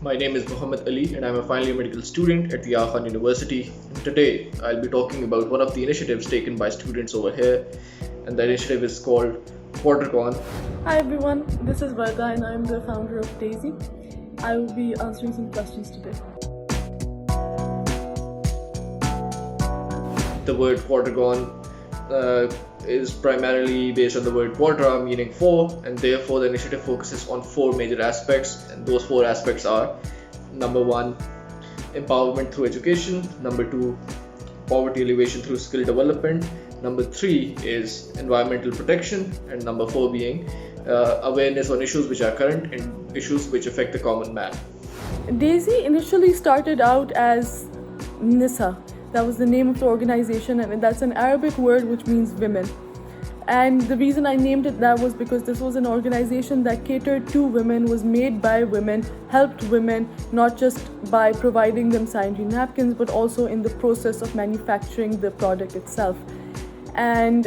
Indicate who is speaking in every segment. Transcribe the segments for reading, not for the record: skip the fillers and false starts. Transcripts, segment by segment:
Speaker 1: My name is Muhammad Ali and I'm a final year medical student at the Hasan University. Today I'll be talking about one of the initiatives taken by students over here, and the initiative is called Quadragon.
Speaker 2: Hi everyone, this is Wardah and I'm the founder of Daisy. I will be answering some questions today.
Speaker 1: The word Quadragon is primarily based on the word quadra, meaning four, and therefore the initiative focuses on four major aspects, and those four aspects are: number one, empowerment through education; number two, poverty alleviation through skill development; number three is environmental protection; and number four being awareness on issues which are current and issues which affect the common man.
Speaker 2: Daisy initially started out as Nisa. That was the name of the organization, and that's an Arabic word which means women. And the reason I named it that was because this was an organization that catered to women, was made by women, helped women, not just by providing them sanitary napkins, but also in the process of manufacturing the product itself. And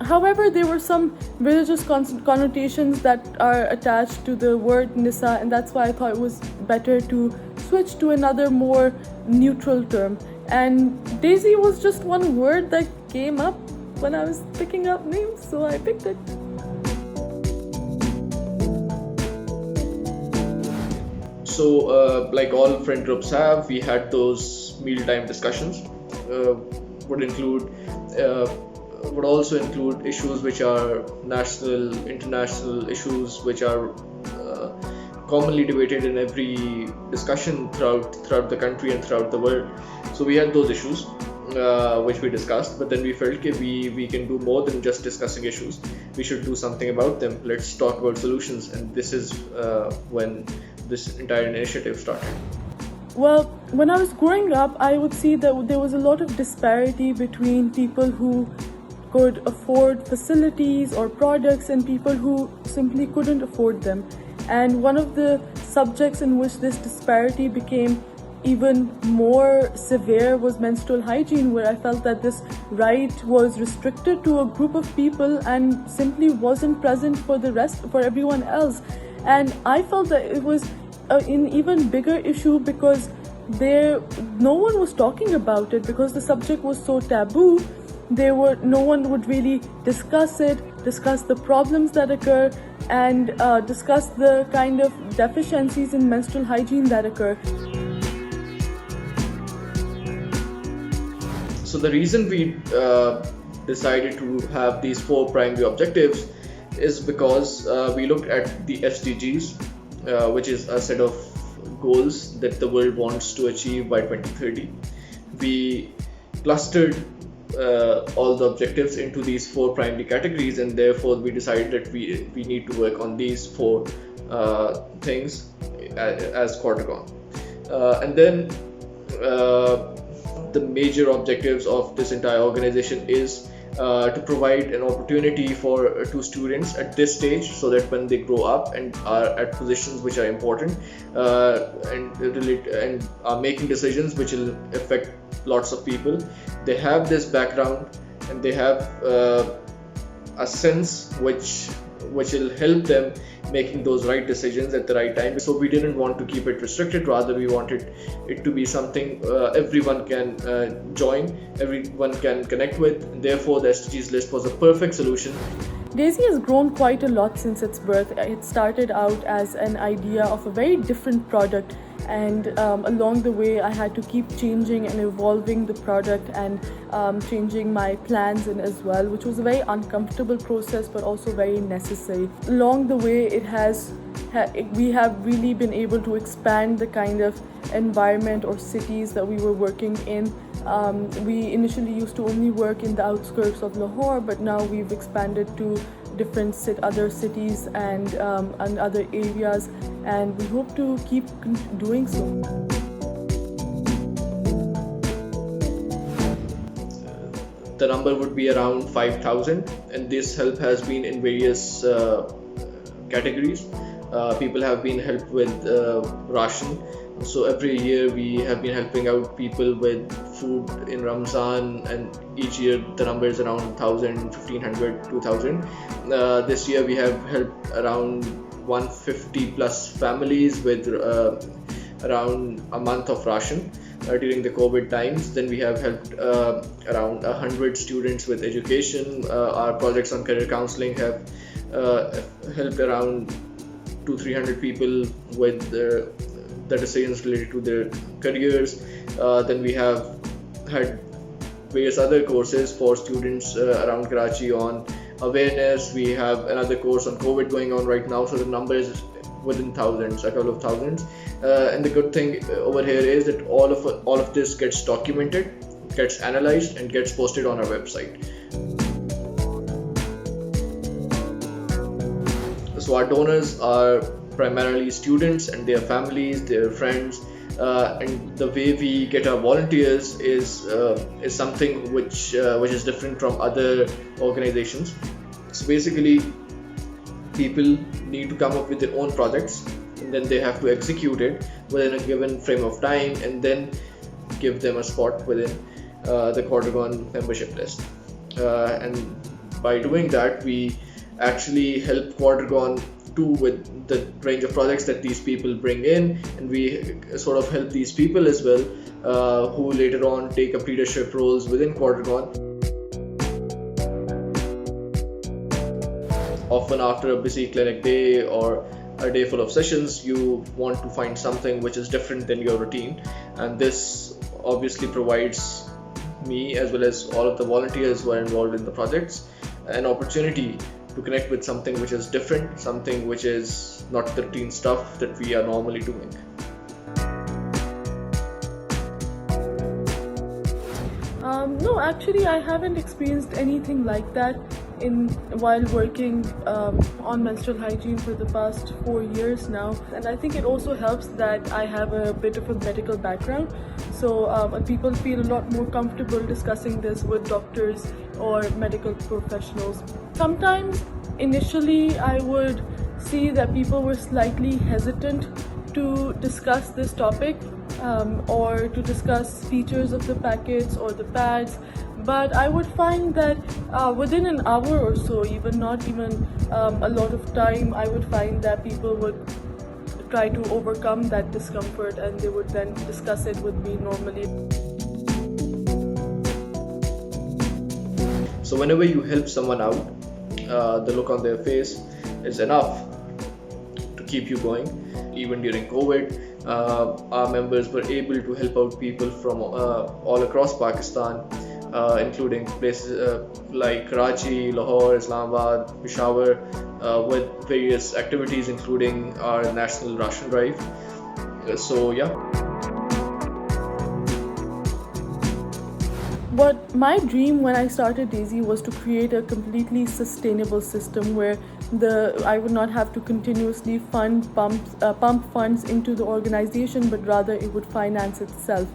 Speaker 2: however, there were some religious connotations that are attached to the word Nisa, and that's why I thought it was better to switch to another more neutral term. And Daisy was just one word that came up when I was picking up names, so I picked it.
Speaker 1: So, like all friend groups have, we had those mealtime discussions. Would also include issues which are national, international issues which are commonly debated in every discussion throughout the country and throughout the world. So we had those issues which we discussed, but then we felt that we can do more than just discussing issues. We should do something about them. Let's talk about solutions, and this is when this entire initiative started.
Speaker 2: Well, when I was growing up, I would see that there was a lot of disparity between people who could afford facilities or products and people who simply couldn't afford them. And one of the subjects in which this disparity became even more severe was menstrual hygiene, where I felt that this right was restricted to a group of people and simply wasn't present for everyone else. And I felt that it was an even bigger issue because no one was talking about it, because the subject was so taboo. No one would really discuss it, discuss the problems that occur, and discuss the kind of deficiencies in menstrual hygiene that occur.
Speaker 1: So the reason we decided to have these four primary objectives is because we looked at the SDGs, which is a set of goals that the world wants to achieve by 2030. We clustered all the objectives into these four primary categories, and therefore we decided that we need to work on these four things as Quadragon. And then the major objectives of this entire organization is to provide an opportunity to students at this stage, so that when they grow up and are at positions which are important and are making decisions which will affect lots of people, they have this background and they have a sense which will help them making those right decisions at the right time. So we didn't want to keep it restricted, rather we wanted it to be something everyone can join, everyone can connect with, and therefore the SDGs list was a perfect solution.
Speaker 2: Daisy has grown quite a lot since its birth. It started out as an idea of a very different product, and along the way I had to keep changing and evolving the product and changing my plans in as well, which was a very uncomfortable process but also very necessary. Along the way we have really been able to expand the kind of environment or cities that we were working in. We initially used to only work in the outskirts of Lahore, but now we've expanded to different other cities and other areas, and we hope to keep doing so.
Speaker 1: The number would be around 5,000, and this help has been in various categories. People have been helped with ration. So every year we have been helping out people with food in Ramzan, and each year the number is around 1,000, 1,500, 2,000. This year we have helped around 150 plus families with around a month of ration during the COVID times. Then we have helped around 100 students with education. Our projects on career counseling have helped around 200-300 people with the decisions related to their careers. Then we have had various other courses for students around Karachi on awareness. We have another course on COVID going on right now, so the number is within thousands, a couple of thousands. And the good thing over here is that all of this gets documented, gets analyzed, and gets posted on our website. So our donors are primarily students and their families, their friends, and the way we get our volunteers is something which is different from other organizations. So basically, people need to come up with their own projects, and then they have to execute it within a given frame of time, and then give them a spot within the Quadragon membership list. And by doing that, we actually help Quadragon too with the range of projects that these people bring in, and we sort of help these people as well who later on take up leadership roles within Quadragon. Often after a busy clinic day or a day full of sessions, you want to find something which is different than your routine, and this obviously provides me as well as all of the volunteers who are involved in the projects an opportunity to connect with something which is different, something which is not the routine stuff that we are normally doing.
Speaker 2: No, actually, I haven't experienced anything like that while working on menstrual hygiene for the past 4 years now. And I think it also helps that I have a bit of a medical background, so people feel a lot more comfortable discussing this with doctors or medical professionals. Sometimes initially I would see that people were slightly hesitant to discuss this topic or to discuss features of the packets or the pads, but I would find that within an hour or so, not even a lot of time, I would find that people would try to overcome that discomfort and they would then discuss it with me normally.
Speaker 1: So whenever you help someone out, the look on their face is enough to keep you going. Even during COVID, our members were able to help out people from all across Pakistan, including places like Karachi, Lahore, Islamabad, Peshawar, with various activities including our national ration drive. So yeah.
Speaker 2: What my dream when I started Daisy was to create a completely sustainable system where I would not have to continuously pump funds into the organization, but rather it would finance itself.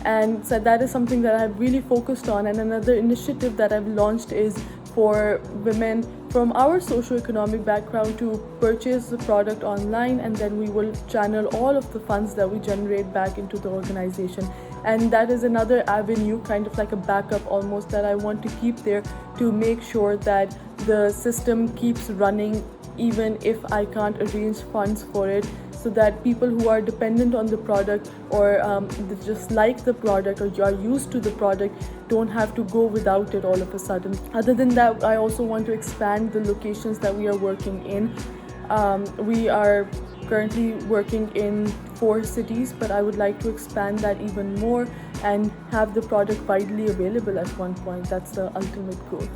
Speaker 2: And so that is something that I've really focused on. And another initiative that I've launched is for women from our socioeconomic background to purchase the product online, and then we will channel all of the funds that we generate back into the organization. And that is another avenue, kind of like a backup almost, that I want to keep there to make sure that the system keeps running even if I can't arrange funds for it, so that people who are dependent on the product or just like the product or are used to the product don't have to go without it all of a sudden. Other than that, I also want to expand the locations that we are working in. We are currently working in 4 cities, but I would like to expand that even more and have the product widely available at one point. That's the ultimate goal.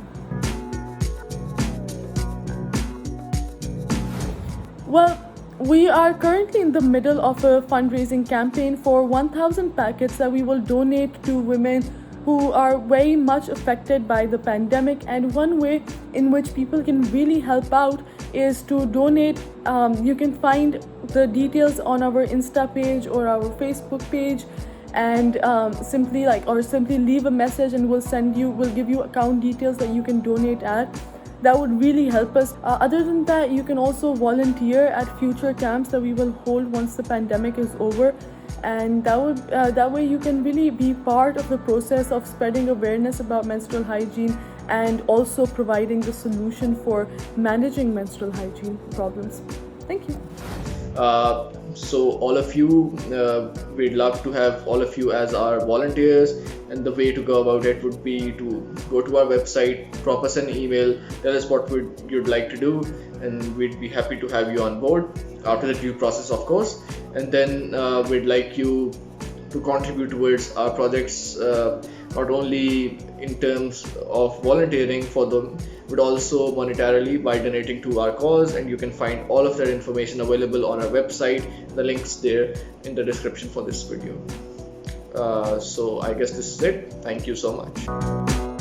Speaker 2: Well, we are currently in the middle of a fundraising campaign for 1,000 packets that we will donate to women who are very much affected by the pandemic. And one way in which people can really help out is to donate. You can find the details on our Insta page or our Facebook page, and simply leave a message and we'll give you account details that you can donate at. That would really help us. Other than that, you can also volunteer at future camps that we will hold once the pandemic is over, and that way you can really be part of the process of spreading awareness about menstrual hygiene and also providing the solution for managing menstrual hygiene problems. Thank you.
Speaker 1: So all of you, we'd love to have all of you as our volunteers, and the way to go about it would be to go to our website, drop us an email, tell us what you'd like to do, and we'd be happy to have you on board after the due process, of course. And then we'd like you to contribute towards our projects, not only in terms of volunteering for them, but also monetarily by donating to our cause. And you can find all of that information available on our website. The links there in the description for this video. So I guess this is it. Thank you so much.